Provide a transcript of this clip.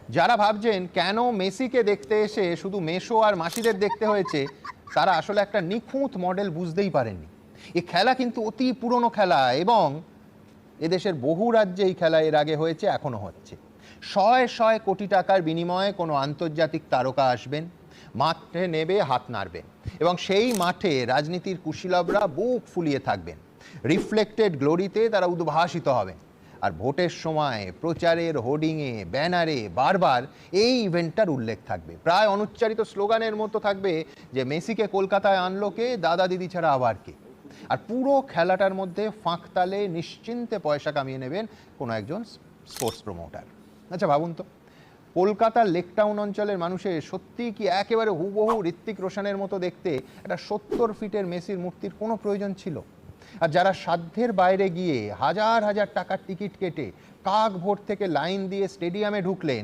যারা ভাবছেন কেন মেসিকে দেখতে এসে শুধু মেসো আর মাসিদের দেখতে হয়েছে, তারা আসলে একটা নিখুঁত মডেল বুঝতেই পারেননি। এই খেলা কিন্তু অতি পুরনো খেলা এবং এদেশের বহু রাজ্যে এই খেলা এর আগে হয়েছে, এখনো হচ্ছে। শয়ে শয়ে কোটি টাকার বিনিময়ে কোনো আন্তর্জাতিক তারকা আসবেন, মাঠে নেবে, হাত নাড়বেন, এবং সেই মাঠে রাজনীতির কুশীলবরা বুক ফুলিয়ে থাকবেন। রিফ্লেক্টেড গ্লোরিতে তারা উদ্ভাসিত হবেন। আর ভোটের সময় প্রচারের হোর্ডিংয়ে, ব্যানারে বারবার এই ইভেন্টটার উল্লেখ থাকবে। প্রায় অনুচ্চারিত স্লোগানের মতো থাকবে যে মেসিকে কলকাতায় আনলো কে, দাদা দিদি ছাড়া আবার কে। আর পুরো খেলাটার মধ্যে ফাঁকতালে নিশ্চিন্তে পয়সা কামিয়ে নেবেন কোনো একজন স্পোর্টস প্রমোটার। আচ্ছা ভাবুন তো, কলকাতার লেক টাউন অঞ্চলের মানুষের সত্যিই কি একেবারে হুবহু ঋত্বিক রোশনের মতো দেখতে একটা 70 ফিটের মেসির মূর্তির কোনো প্রয়োজন ছিল? আর যারা সাধ্যের বাইরে গিয়ে হাজার হাজার টাকার টিকিট কেটে কাক ভোর থেকে লাইন দিয়ে স্টেডিয়ামে ঢুকলেন,